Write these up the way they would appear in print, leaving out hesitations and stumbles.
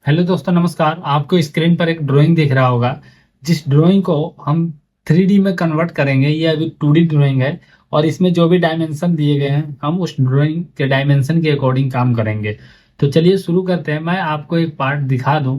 Hello दोस्तों, नमस्कार। आपको स्क्रीन पर एक ड्राइंग दिख रहा होगा। जिस ड्राइंग को हम 3D में कन्वर्ट करेंगे, ये अभी 2D ड्राइंग है। और इसमें जो भी डायमेंशन दिए गए हैं, हम उस ड्राइंग के डायमेंशन के अकॉर्डिंग काम करेंगे। तो चलिए शुरू करते हैं। मैं आपको एक पार्ट दिखा दूं।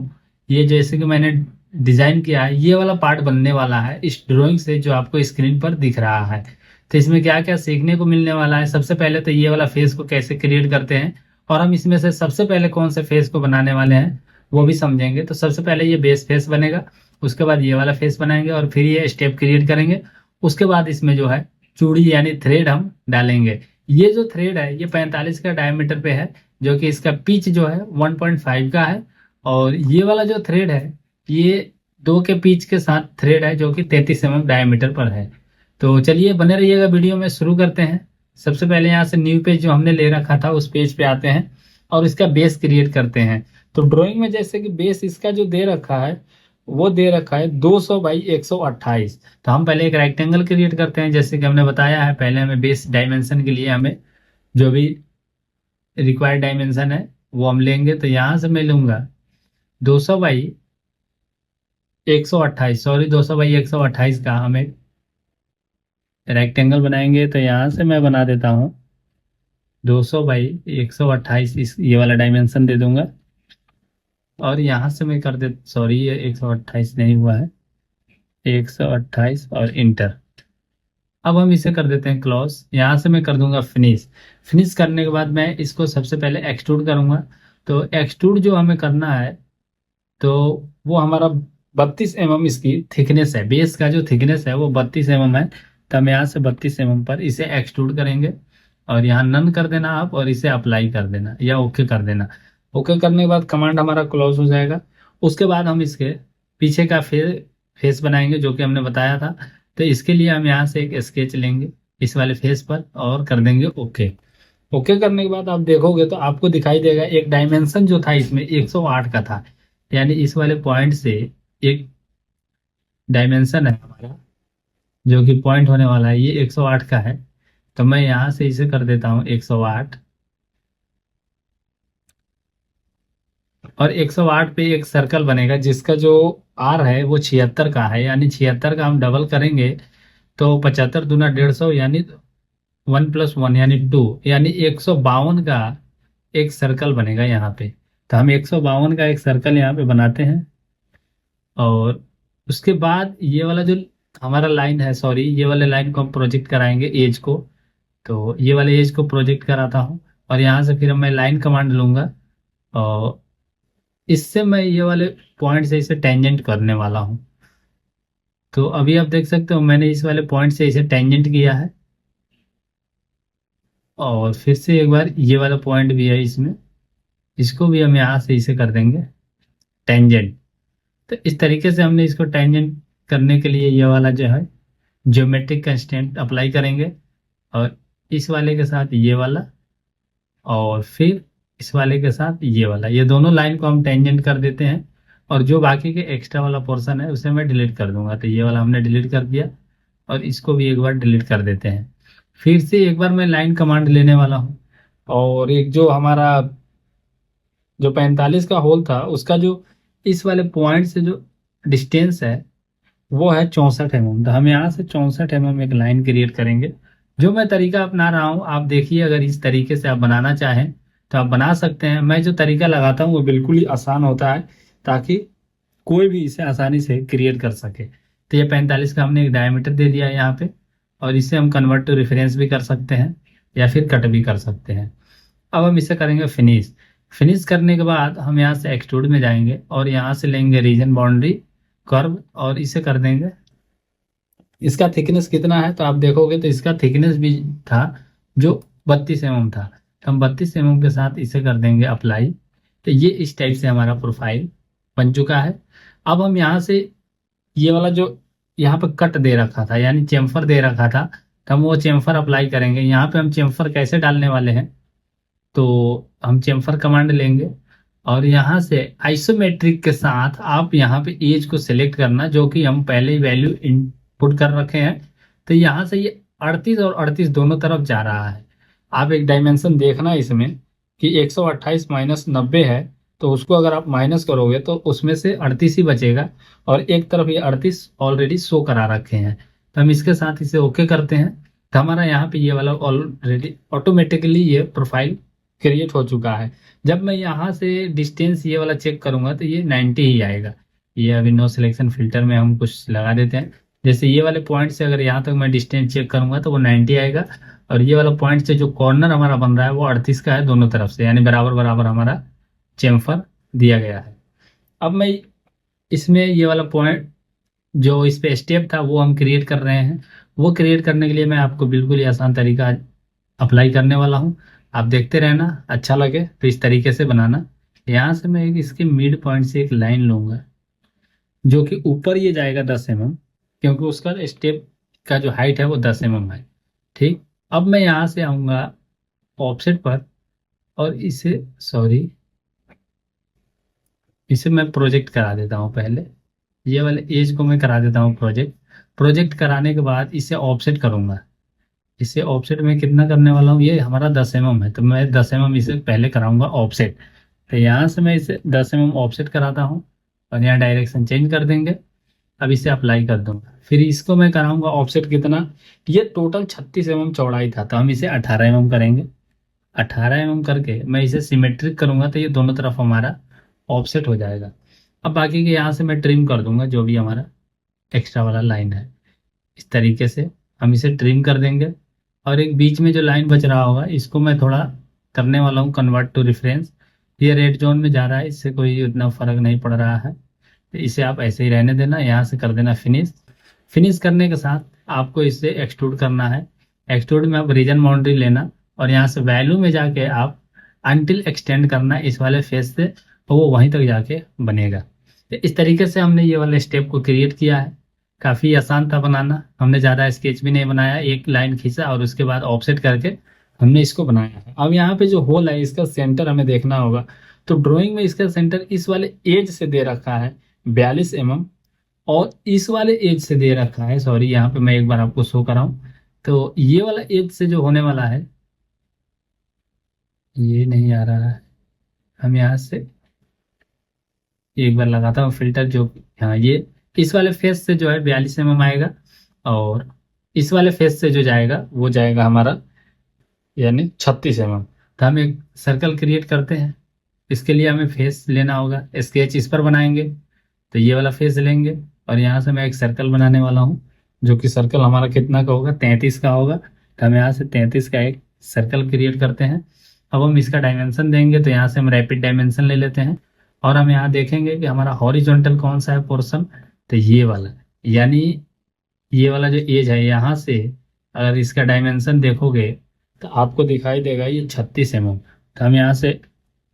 ये जैसे कि मैंने डिजाइन किया है, ये वाला पार्ट बनने वाला है इस ड्राइंग से, जो आपको स्क्रीन पर दिख रहा है। तो इसमें क्या क्या सीखने को मिलने वाला है। सबसे पहले तो ये वाला फेस को कैसे क्रिएट करते हैं, और हम इसमें से सबसे पहले कौन से फेस को बनाने वाले हैं वो भी समझेंगे। तो सबसे पहले ये बेस फेस बनेगा, उसके बाद ये वाला फेस बनाएंगे, और फिर ये स्टेप क्रिएट करेंगे। उसके बाद इसमें जो है चूड़ी यानी थ्रेड हम डालेंगे। ये जो थ्रेड है ये 45 का डायमीटर पे है, जो कि इसका पिच जो है 1.5 का है। और ये वाला जो थ्रेड है ये 2 के पिच के साथ थ्रेड है, जो कि 33 डायमीटर पर है। तो चलिए बने रहिएगा वीडियो में। शुरू करते हैं। सबसे पहले यहाँ से न्यू पेज जो हमने ले रखा था उस पेज पे आते हैं और इसका बेस क्रिएट करते हैं। तो ड्राइंग में जैसे कि बेस इसका जो दे रखा है वो दे रखा है 200 बाई 128। तो हम पहले एक रेक्टेंगल क्रिएट करते हैं। जैसे कि हमने बताया है, पहले हमें बेस डायमेंशन के लिए हमें जो भी रिक्वायर्ड डायमेंशन है वो हम लेंगे। तो यहाँ से मैं लूंगा 200 बाई 128, सॉरी 200 बाई 128 का हम एक रेक्टेंगल बनाएंगे। तो यहाँ से मैं बना देता हूँ 200 बाई 128, इस ये वाला डायमेंशन दे दूंगा। और यहाँ से मैं कर दे, सॉरी ये 128 नहीं हुआ है, 128 और इंटर। अब हम इसे कर देते हैं क्लोज। यहाँ से मैं कर दूंगा फिनिश। फिनिश करने के बाद मैं इसको सबसे पहले एक्सट्रूड करूंगा। तो एक्सट्रूड जो हमें करना है, तो वो हमारा 32 इसकी थिकनेस है। बेस का जो थिकनेस है वो 32 है। तो हम यहाँ से 32 पर इसे एक्सट्रूड करेंगे। और यहाँ नन कर देना आप, और इसे अप्लाई कर देना या ओके कर देना। ओके करने के बाद कमांड हमारा क्लोज हो जाएगा। उसके बाद हम इसके पीछे का फेस बनाएंगे, जो कि हमने बताया था। तो इसके लिए हम यहाँ से एक स्केच लेंगे इस वाले फेस पर और कर देंगे ओके। ओके करने के बाद आप देखोगे तो आपको दिखाई देगा एक डायमेंशन जो था इसमें 108 का था। यानी इस वाले पॉइंट से एक डायमेंशन है हमारा, जो कि पॉइंट होने वाला है, ये 108 का है। तो मैं यहाँ से इसे कर देता हूँ 108। और 108 पे एक सर्कल बनेगा जिसका जो आर है वो 76 का है। यानी 76 का हम डबल करेंगे तो 75 दूना 150, यानी 1+1 यानी 2, यानी 152 का एक सर्कल बनेगा यहाँ पे। तो हम 152 का एक सर्कल यहाँ पे बनाते हैं। और उसके बाद ये वाला जो हमारा लाइन है, सॉरी ये वाले लाइन को हम प्रोजेक्ट कराएंगे एज को। तो ये वाले एज को प्रोजेक्ट कराता हूँ। और यहाँ से फिर मैं लाइन कमांड लूंगा, और इससे मैं ये वाले पॉइंट से इसे टेंजेंट करने वाला हूँ। तो अभी आप देख सकते हो मैंने इस वाले पॉइंट से इसे टेंजेंट किया है। और फिर से एक बार ये वाला पॉइंट भी है इसमें, इसको भी हम यहाँ से इसे कर देंगे टेंजेंट। तो इस तरीके से हमने इसको टेंजेंट करने के लिए ये वाला जो है ज्योमेट्रिक कंस्ट्रेंट अप्लाई करेंगे। और इस वाले के साथ ये वाला, और फिर इस वाले के साथ ये वाला, ये दोनों लाइन को हम टेंजेंट कर देते हैं। और जो बाकी के एक्स्ट्रा वाला पोर्शन है उसे मैं डिलीट कर दूंगा। तो ये वाला हमने डिलीट कर दिया, और इसको भी एक बार डिलीट कर देते हैं। फिर से एक बार मैं लाइन कमांड लेने वाला हूँ। और एक जो हमारा जो 45 का होल था उसका जो इस वाले पॉइंट से जो डिस्टेंस है वो है 64 तो हम यहाँ से 64 एक लाइन क्रिएट करेंगे। जो मैं तरीका अपना रहा हूँ आप देखिए, अगर इस तरीके से आप बनाना चाहें तो आप बना सकते हैं। मैं जो तरीका लगाता हूँ वो बिल्कुल ही आसान होता है, ताकि कोई भी इसे आसानी से क्रिएट कर सके। तो ये 45 का हमने एक डायमीटर दे दिया है यहाँ पे। और इसे हम कन्वर्ट टू रेफरेंस भी कर सकते हैं, या फिर कट भी कर सकते हैं। अब हम इसे करेंगे फिनिश। फिनिश करने के बाद हम यहाँ से एक्सट्रूड में जाएंगे और यहाँ से लेंगे रीजन बाउंड्री कर्व, और इसे कर देंगे। इसका थिकनेस कितना है तो आप देखोगे तो इसका थिकनेस भी था जो 32 था। तो हम 32 के साथ इसे कर देंगे अप्लाई। तो ये इस टाइप से हमारा प्रोफाइल बन चुका है। अब हम यहाँ से ये वाला जो यहाँ पे कट दे रखा था, यानी चेम्फर दे रखा था, तो हम वो चेम्फर अप्लाई करेंगे। यहाँ पे हम चेम्फर कैसे डालने वाले हैं, तो हम चेम्फर कमांड लेंगे। और यहाँ से आइसोमेट्रिक के साथ आप यहाँ पे एज को सिलेक्ट करना, जो कि हम पहले ही वैल्यू इनपुट कर रखे हैं। तो यहाँ से ये 38 और 38 दोनों तरफ जा रहा है। आप एक डायमेंशन देखना इसमें कि 128 - 90 है, तो उसको अगर आप माइनस करोगे तो उसमें से 38 ही बचेगा, और एक तरफ ये 38 ऑलरेडी शो करा रखे हैं। तो हम इसके साथ इसे ओके करते हैं। तो हमारा यहाँ पे ये वाला ऑलरेडी ऑटोमेटिकली ये प्रोफाइल क्रिएट हो चुका है। जब मैं यहाँ से डिस्टेंस ये वाला चेक करूंगा तो ये 90 ही आएगा। ये अभी नो सिलेक्शन फिल्टर में हम कुछ लगा देते हैं। जैसे ये वाले पॉइंट से अगर यहाँ तक मैं डिस्टेंस चेक करूंगा तो वो 90 आएगा, और ये वाला पॉइंट से जो कॉर्नर हमारा बन रहा है वो 38 का है दोनों तरफ से, यानी बराबर बराबर हमारा चेम्फर दिया गया है। अब मैं इसमें ये वाला पॉइंट जो इस पे स्टेप था वो हम क्रिएट कर रहे हैं। वो क्रिएट करने के लिए मैं आपको बिल्कुल ही आसान तरीका अप्लाई करने वाला हूँ। आप देखते रहना, अच्छा लगे तो इस तरीके से बनाना। यहाँ से मैं एक इसके मिड पॉइंट से एक लाइन लूंगा जो कि ऊपर ये जाएगा 10 mm, क्योंकि उसका स्टेप का जो हाइट है वो 10 mm है। ठीक, अब मैं यहाँ से आऊँगा ऑफसेट पर, और इसे मैं प्रोजेक्ट करा देता हूँ पहले। ये वाले एज को मैं करा देता हूँ प्रोजेक्ट। प्रोजेक्ट कराने के बाद इसे ऑफसेट करूंगा। इसे ऑफसेट में कितना करने वाला हूँ, ये हमारा 10 mm है तो मैं 10 mm इसे पहले कराऊंगा ऑफसेट। तो यहाँ से मैं इसे 10 mm ऑफसेट कराता हूँ, और यहाँ डायरेक्शन चेंज कर देंगे। अब इसे अप्लाई कर दूंगा। फिर इसको मैं कराऊंगा ऑफसेट कितना, ये टोटल 36 mm चौड़ाई था तो हम इसे 18 mm करेंगे। 18 mm करके मैं इसे सिमेट्रिक करूंगा तो ये दोनों तरफ हमारा ऑफसेट हो जाएगा। अब बाकी के यहाँ से मैं ट्रिम कर दूंगा जो भी हमारा एक्स्ट्रा वाला लाइन है। इस तरीके से हम इसे ट्रिम कर देंगे, और एक बीच में जो लाइन बच रहा होगा इसको मैं थोड़ा करने वाला हूँ कन्वर्ट टू रेफरेंस। ये रेड जोन में जा रहा है, इससे कोई उतना फर्क नहीं पड़ रहा है, तो इसे आप ऐसे ही रहने देना। यहाँ से कर देना फिनिश। फिनिश करने के साथ आपको इसे एक्सट्रूड करना है। एक्सट्रूड में आप रीजन बाउंड्री लेना, और यहाँ से वैल्यू में जाके आप अनटिल एक्सटेंड करना इस वाले फेस से, तो वो वहीं तक जाके बनेगा। तो इस तरीके से हमने ये वाले स्टेप को क्रिएट किया है। काफ़ी आसान था बनाना, हमने ज़्यादा स्केच भी नहीं बनाया, एक लाइन खींचा और उसके बाद ऑफसेट करके हमने इसको बनाया है। अब यहाँ पे जो होल है इसका सेंटर हमें देखना होगा। तो ड्राइंग में इसका सेंटर इस वाले एज से दे रखा है 42 mm, और इस वाले एज से दे रखा है, सॉरी यहाँ पे मैं एक बार आपको शो कराऊं, तो ये वाला एज से जो होने वाला है, ये नहीं आ रहा है, हम यहाँ से एक बार लगाता हूँ फिल्टर। जो हाँ, ये इस वाले फेस से जो है 42 mm आएगा, और इस वाले फेस से जो जाएगा वो जाएगा हमारा यानी 36 mm। तो हम एक सर्कल क्रिएट करते हैं। इसके लिए हमें फेस लेना होगा, स्केच इस पर बनाएंगे तो ये वाला फेस लेंगे, और यहाँ से मैं एक सर्कल बनाने वाला हूँ जो कि सर्कल हमारा कितना का होगा, 33 का होगा। तो हम यहाँ से 33 का एक सर्कल क्रिएट करते हैं। अब हम इसका डायमेंशन देंगे, तो यहाँ से हम रैपिड डायमेंशन ले लेते हैं, और हम यहाँ देखेंगे कि हमारा हॉरिजॉन्टल कौन सा है पोर्शन, तो ये वाला, यानी ये वाला जो एज है यहाँ से अगर इसका डायमेंशन देखोगे तो आपको दिखाई देगा ये 36 mm। तो हम यहाँ से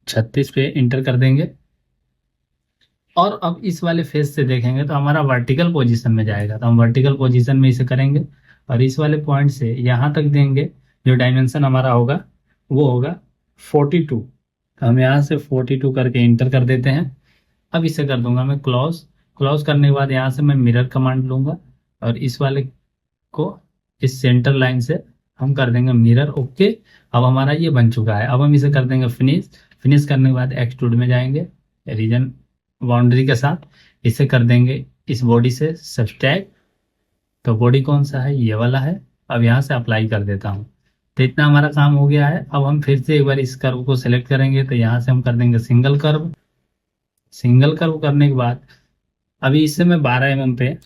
36 पे इंटर कर देंगे, और अब इस वाले फेस से देखेंगे तो हमारा वर्टिकल पोजीशन में जाएगा, तो हम वर्टिकल पोजीशन में इसे करेंगे, और इस वाले पॉइंट से यहाँ तक देंगे। जो डायमेंशन हमारा होगा वो होगा 42। तो हम यहाँ से 42 करके इंटर कर देते हैं। अब इसे कर दूंगा मैं क्लोज। क्लोज करने के बाद यहाँ से मैं मिरर कमांड लूंगा, और इस वाले को इस सेंटर लाइन से हम कर देंगे मिरर। ओके, अब हमारा ये बन चुका है। अब हम इसे कर देंगे फिनिश। फिनिश करने के बाद एक्सट्रूड में जाएंगे रीजन बाउंड्री के साथ, इसे कर देंगे इस बॉडी से सब्सट्रैक्ट। तो बॉडी कौन सा है, ये वाला है। अब यहाँ से अप्लाई कर देता हूँ। तो इतना हमारा काम हो गया है। अब हम फिर से एक बार इस कर्व को सिलेक्ट करेंगे, तो यहाँ से हम कर देंगे सिंगल कर्व। सिंगल कर्व करने के बाद अभी इससे मैं 12 mm पे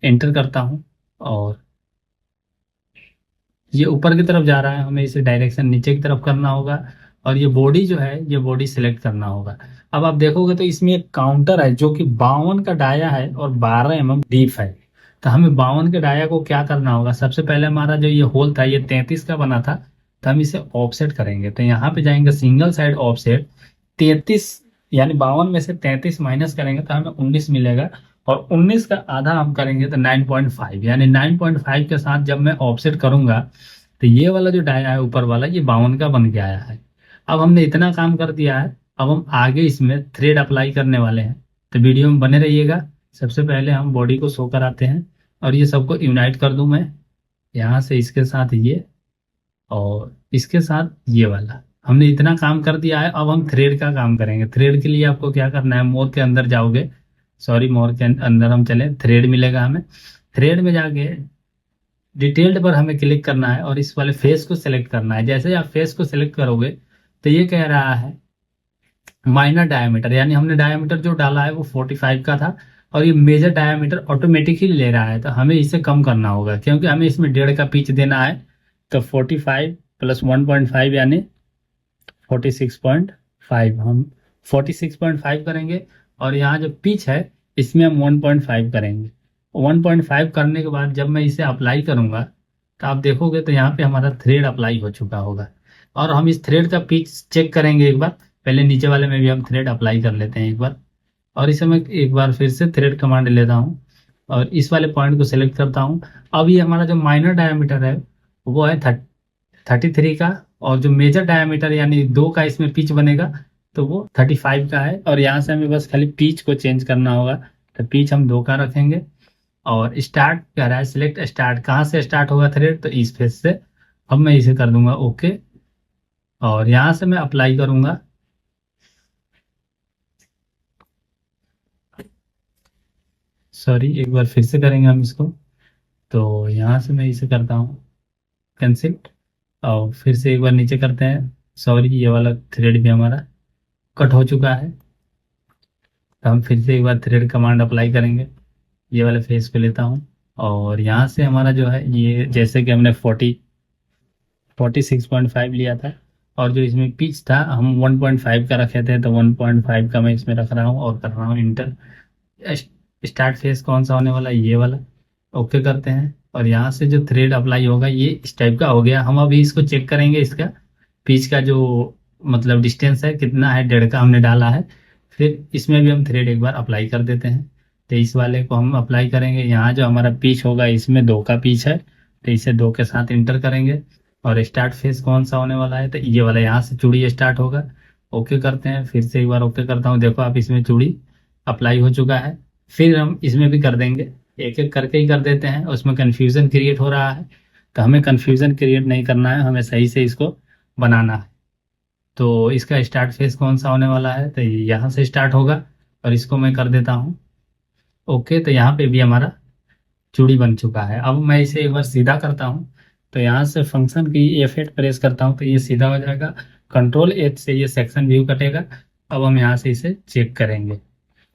एंटर करता हूँ, और ये ऊपर की तरफ जा रहा है, हमें इसे डायरेक्शन नीचे की तरफ करना होगा, और ये बॉडी जो है ये बॉडी सिलेक्ट करना होगा। अब आप देखोगे तो इसमें एक काउंटर है जो कि 52 का डाया है और 12 mm डीप है। तो हमें 52 के डाया को क्या करना होगा, सबसे पहले हमारा जो ये होल था ये 33 का बना था, तो हम इसे ऑफसेट करेंगे। तो यहाँ पे जाएंगे सिंगल साइड ऑफसेट 33, यानी 52 में से 33 माइनस करेंगे तो हमें 19 मिलेगा, और 19 का आधा हम करेंगे तो 9.5, यानी 9.5 के साथ जब मैं ऑफसेट करूंगा तो ये वाला जो डाया है ऊपर वाला ये 52 का बन के आया है। अब हमने इतना काम कर दिया है, अब हम आगे इसमें थ्रेड अप्लाई करने वाले हैं, तो वीडियो में बने रहिएगा। सबसे पहले हम बॉडी को शो कराते हैं, और ये सबको यूनाइट कर दूं मैं यहाँ से, इसके साथ ये और इसके साथ ये वाला, हमने इतना काम कर दिया है, अब हम थ्रेड का काम करेंगे। थ्रेड के लिए आपको क्या करना है, मोर के अंदर जाओगे, सॉरी मोर के अंदर हम चले, थ्रेड मिलेगा हमें। थ्रेड में जाके डिटेल्ड पर हमें क्लिक करना है और इस वाले फेस को सिलेक्ट करना है। जैसे ही आप फेस को सिलेक्ट करोगे तो ये कह रहा है माइनर डायमीटर, यानी हमने डायमीटर जो डाला है वो 45 का था और ये मेजर डायमीटर ऑटोमेटिकली ले रहा है, तो हमें इसे कम करना होगा क्योंकि हमें इसमें 1.5 का पिच देना है। तो 45 प्लस 1.5 यानी 46.5, हम 46.5 करेंगे और यहाँ जो पिच है इसमें हम 1.5 करेंगे। 1.5 करने के बाद जब मैं इसे अप्लाई करूंगा तो आप देखोगे तो यहाँ पे हमारा थ्रेड अप्लाई हो चुका होगा। और हम इस थ्रेड का पिच चेक करेंगे एक बार, पहले नीचे वाले में भी हम थ्रेड अप्लाई कर लेते हैं एक बार। और इसे मैं एक बार फिर से थ्रेड कमांड लेता हूँ और इस वाले पॉइंट को सिलेक्ट करता हूँ। अब ये हमारा जो माइनर डायमीटर है वो है 33 का, और जो मेजर डायमीटर यानी 2 का इसमें पिच बनेगा तो वो 35 का है। और यहाँ से हमें बस खाली पिच को चेंज करना होगा, तो पिच हम 2 का रखेंगे। और स्टार्ट कह रहा है, सिलेक्ट स्टार्ट, कहाँ से स्टार्ट होगा थ्रेड, तो इस फेस से। अब मैं इसे कर दूंगा ओके और यहाँ से मैं अप्लाई करूंगा। सॉरी, एक बार फिर से करेंगे हम इसको। तो यहाँ से मैं इसे करता हूँ कैंसिल और फिर से एक बार नीचे करते हैं। सॉरी, ये वाला थ्रेड भी हमारा कट हो चुका है, तो हम फिर से एक बार थ्रेड कमांड अप्लाई करेंगे। ये वाले फेस पे लेता हूँ और यहाँ से हमारा जो है ये, जैसे कि हमने 46.5 लिया था और जो इसमें पिच था हम 1.5 का रखे थे, तो 1.5 का मैं इसमें रख रहा हूँ और कर रहा हूँ इंटर। स्टार्ट फेस कौन सा होने वाला है, ये वाला। ओके करते हैं और यहाँ से जो थ्रेड अप्लाई होगा ये इस टाइप का हो गया। हम अभी इसको चेक करेंगे, इसका पिच का जो मतलब डिस्टेंस है कितना है, 1.5 का हमने डाला है। फिर इसमें भी हम थ्रेड एक बार अप्लाई कर देते हैं। तो इस वाले को हम अप्लाई करेंगे, यहाँ जो हमारा पिच होगा इसमें 2 का पिच है, तो इसे 2 के साथ इंटर करेंगे। और स्टार्ट फेस कौन सा होने वाला है, तो ये वाला, यहाँ से चूड़ी स्टार्ट होगा। ओके करते हैं, फिर से एक बार ओके करता हूँ। देखो आप, इसमें चूड़ी अप्लाई हो चुका है। फिर हम इसमें भी कर देंगे, एक एक करके ही कर देते हैं, उसमें कन्फ्यूज़न क्रिएट हो रहा है। तो हमें कन्फ्यूज़न क्रिएट नहीं करना है, हमें सही से इसको बनाना है। तो इसका स्टार्ट फेस कौन सा होने वाला है, तो यहाँ से स्टार्ट होगा और इसको मैं कर देता हूँ ओके। तो यहाँ पे भी हमारा चूड़ी बन चुका है। अब मैं इसे एक बार सीधा करता हूँ, तो यहाँ से फंक्शन की F8 प्रेस करता हूँ तो ये सीधा हो जाएगा। कंट्रोल H से ये सेक्शन व्यू कटेगा। अब हम यहाँ से इसे चेक करेंगे।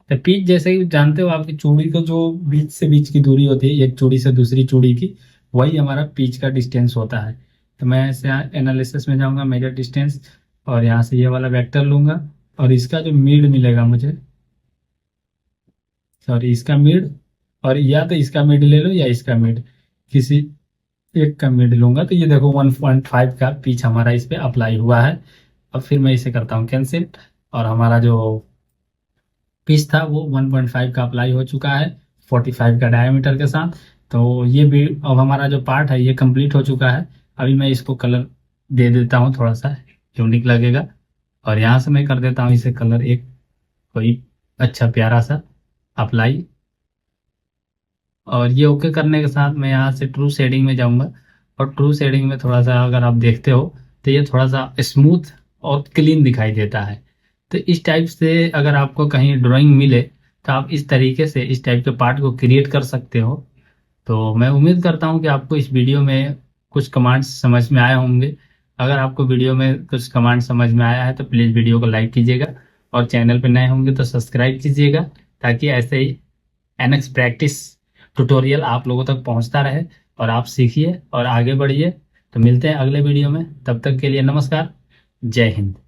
तो पिच, जैसे कि जानते हो आपकी चूड़ी को जो बीच से बीच की दूरी होती है एक चूड़ी से दूसरी चूड़ी की, वही हमारा पिच का डिस्टेंस होता है। तो मैं ऐसे एनालिसिस में जाऊंगा, मेजर डिस्टेंस, और यहाँ से ये वाला वेक्टर लूंगा और इसका जो मिड मिलेगा मुझे, सॉरी इसका मिड, और या तो इसका मिड ले लो या इसका मिड, किसी एक का मिड लूंगा। तो ये देखो 1.5 का पिच हमारा इस पे अप्लाई हुआ है। अब फिर मैं इसे करता हूँ कैंसिल और हमारा जो पिच था वो 1.5 का अप्लाई हो चुका है 45 का डायमीटर के साथ। तो ये भी अब हमारा जो पार्ट है ये कंप्लीट हो चुका है। अभी मैं इसको कलर दे देता हूँ, थोड़ा सा यूनिक लगेगा। और यहाँ से मैं कर देता हूँ इसे कलर एक कोई अच्छा प्यारा सा अप्लाई। और ये ओके करने के साथ मैं यहाँ से ट्रू शेडिंग में जाऊँगा और ट्रू शेडिंग में थोड़ा सा अगर आप देखते हो तो ये थोड़ा सा स्मूथ और क्लीन दिखाई देता है। तो इस टाइप से अगर आपको कहीं ड्राइंग मिले तो आप इस तरीके से इस टाइप के पार्ट को क्रिएट कर सकते हो। तो मैं उम्मीद करता हूँ कि आपको इस वीडियो में कुछ कमांड्स समझ में आए होंगे। अगर आपको वीडियो में कुछ कमांड समझ में आया है तो प्लीज़ वीडियो को लाइक कीजिएगा और चैनल पर नए होंगे तो सब्सक्राइब कीजिएगा, ताकि ऐसे ही एनएक्स प्रैक्टिस ट्यूटोरियल आप लोगों तक पहुंचता रहे और आप सीखिए और आगे बढ़िए। तो मिलते हैं अगले वीडियो में, तब तक के लिए नमस्कार, जय हिंद।